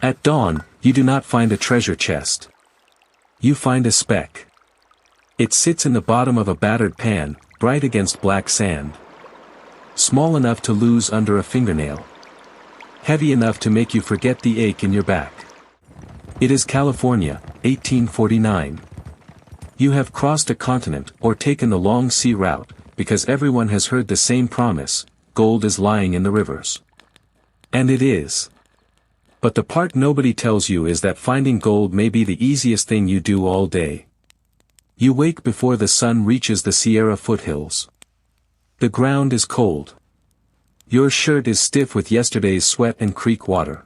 At dawn, you do not find a treasure chest. You find a speck. It sits in the bottom of a battered pan, bright against black sand. Small enough to lose under a fingernail. Heavy enough to make you forget the ache in your back. It is California, 1849. You have crossed a continent or taken the long sea route, because everyone has heard the same promise: gold is lying in the rivers. And it is. But the part nobody tells you is that finding gold may be the easiest thing you do all day. You wake before the sun reaches the Sierra foothills. The ground is cold. Your shirt is stiff with yesterday's sweat and creek water.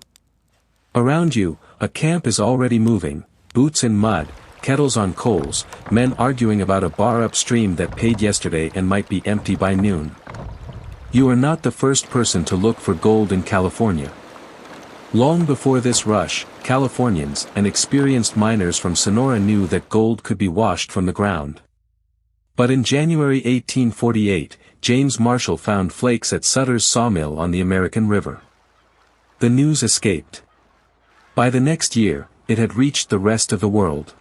Around you, a camp is already moving, boots in mud, kettles on coals, men arguing about a bar upstream that paid yesterday and might be empty by noon. You are not the first person to look for gold in California. Long before this rush, Californians and experienced miners from Sonora knew that gold could be washed from the ground. But in January 1848, James Marshall found flakes at Sutter's sawmill on the American River. The news escaped. By the next year, it had reached the rest of the world.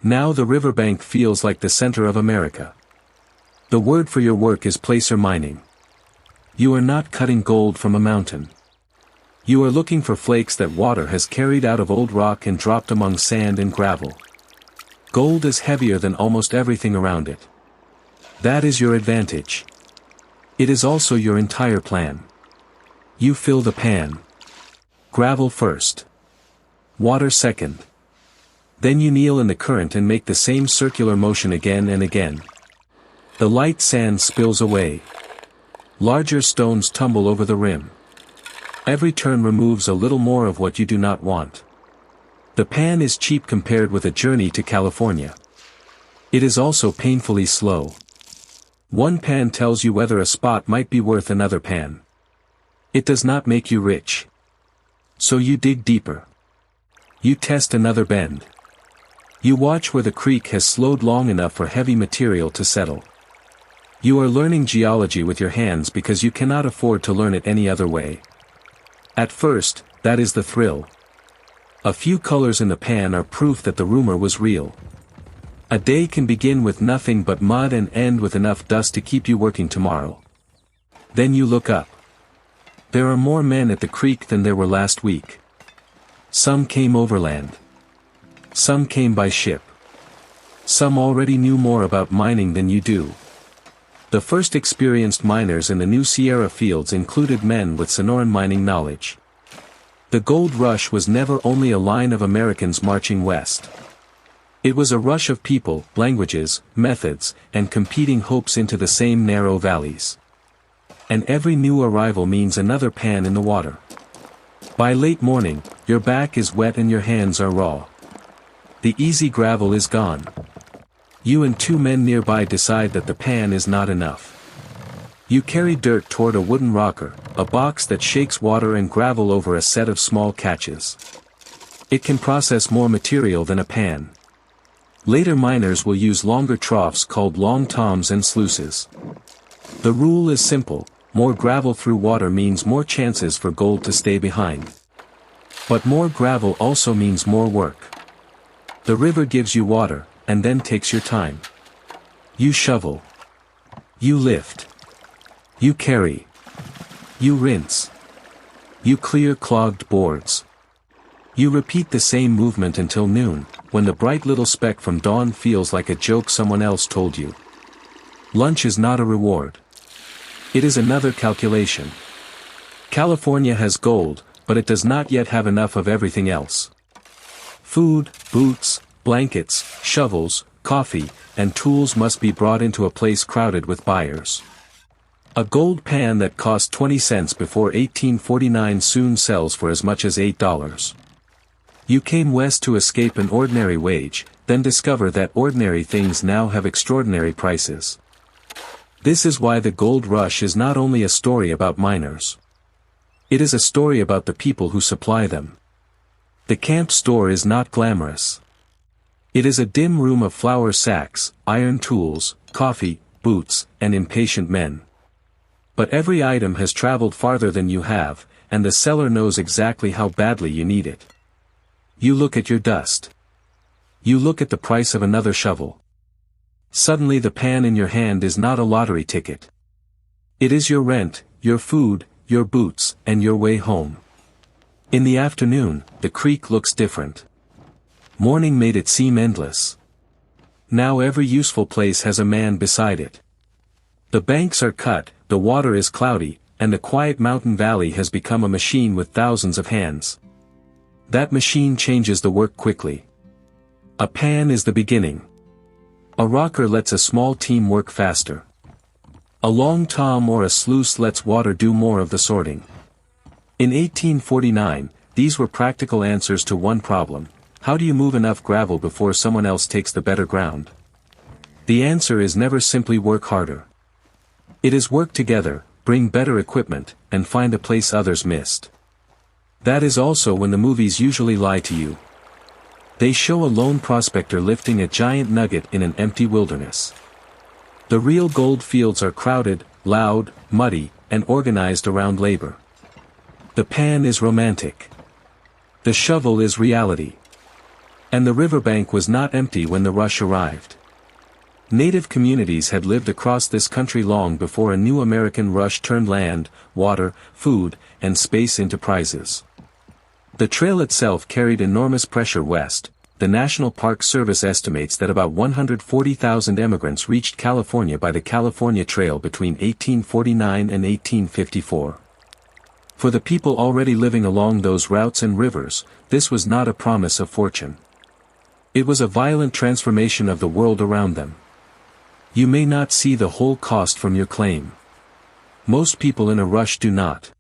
Now the riverbank feels like the center of America. The word for your work is placer mining. You are not cutting gold from a mountain. You are looking for flakes that water has carried out of old rock and dropped among sand and gravel. Gold is heavier than almost everything around it. That is your advantage. It is also your entire plan. You fill the pan. Gravel first. Water second. Then you kneel in the current and make the same circular motion again and again. The light sand spills away. Larger stones tumble over the rim. Every turn removes a little more of what you do not want. The pan is cheap compared with a journey to California. It is also painfully slow. One pan tells you whether a spot might be worth another pan. It does not make you rich. So you dig deeper. You test another bend. You watch where the creek has slowed long enough for heavy material to settle. You are learning geology with your hands because you cannot afford to learn it any other way. At first, that is the thrill. A few colors in the pan are proof that the rumor was real. A day can begin with nothing but mud and end with enough dust to keep you working tomorrow. Then you look up. There are more men at the creek than there were last week. Some came overland. Some came by ship. Some already knew more about mining than you do. The first experienced miners in the new Sierra fields included men with Sonoran mining knowledge. The gold rush was never only a line of Americans marching west. It was a rush of people, languages, methods, and competing hopes into the same narrow valleys. And every new arrival means another pan in the water. By late morning, your back is wet and your hands are raw. The easy gravel is gone. You and two men nearby decide that the pan is not enough. You carry dirt toward a wooden rocker, a box that shakes water and gravel over a set of small catches. It can process more material than a pan. Later miners will use longer troughs called long toms and sluices. The rule is simple: more gravel through water means more chances for gold to stay behind. But more gravel also means more work. The river gives you water, and then takes your time. You shovel. You lift. You carry. You rinse. You clear clogged boards. You repeat the same movement until noon, when the bright little speck from dawn feels like a joke someone else told you. Lunch is not a reward. It is another calculation. California has gold, but it does not yet have enough of everything else. Food, boots, blankets, shovels, coffee, and tools must be brought into a place crowded with buyers. A gold pan that cost 20 cents before 1849 soon sells for as much as $8. You came west to escape an ordinary wage, then discover that ordinary things now have extraordinary prices. This is why the gold rush is not only a story about miners. It is a story about the people who supply them. The camp store is not glamorous. It is a dim room of flour sacks, iron tools, coffee, boots, and impatient men. But every item has traveled farther than you have, and the seller knows exactly how badly you need it. You look at your dust. You look at the price of another shovel. Suddenly the pan in your hand is not a lottery ticket. It is your rent, your food, your boots, and your way home. In the afternoon, the creek looks different. Morning made it seem endless. Now every useful place has a man beside it. The banks are cut, the water is cloudy, and the quiet mountain valley has become a machine with thousands of hands. That machine changes the work quickly. A pan is the beginning. A rocker lets a small team work faster. A long tom or a sluice lets water do more of the sorting. In 1849, these were practical answers to one problem: how do you move enough gravel before someone else takes the better ground? The answer is never simply work harder. It is work together, bring better equipment, and find a place others missed. That is also when the movies usually lie to you. They show a lone prospector lifting a giant nugget in an empty wilderness. The real gold fields are crowded, loud, muddy, and organized around labor. The pan is romantic. The shovel is reality. And the riverbank was not empty when the rush arrived. Native communities had lived across this country long before a new American rush turned land, water, food, and space into prizes. The trail itself carried enormous pressure west. The National Park Service estimates that about 140,000 emigrants reached California by the California Trail between 1849 and 1854. For the people already living along those routes and rivers, this was not a promise of fortune. It was a violent transformation of the world around them. You may not see the whole cost from your claim. Most people in a rush do not.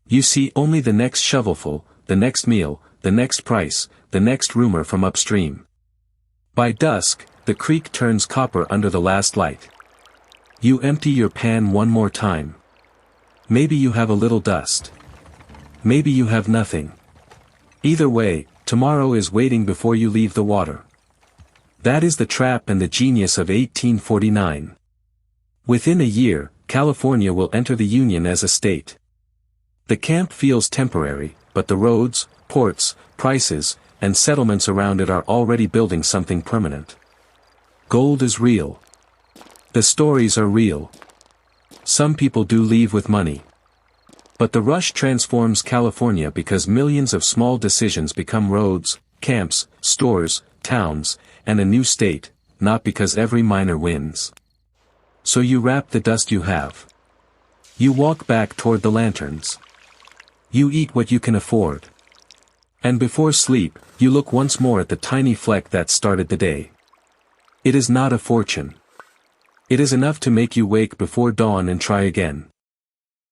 You see only the next shovelful, the next meal, the next price, the next rumor from upstream. By dusk, the creek turns copper under the last light. You empty your pan one more time. Maybe you have a little dust. Maybe you have nothing. Either way, tomorrow is waiting before you leave the water. That is the trap and the genius of 1849. Within a year, California will enter the Union as a state. The camp feels temporary, but the roads, ports, prices, and settlements around it are already building something permanent. Gold is real. The stories are real. Some people do leave with money. But the rush transforms California because millions of small decisions become roads, camps, stores, towns, and a new state, not because every miner wins. So you wrap the dust you have. You walk back toward the lanterns. You eat what you can afford. And before sleep, you look once more at the tiny fleck that started the day. It is not a fortune. It is enough to make you wake before dawn and try again.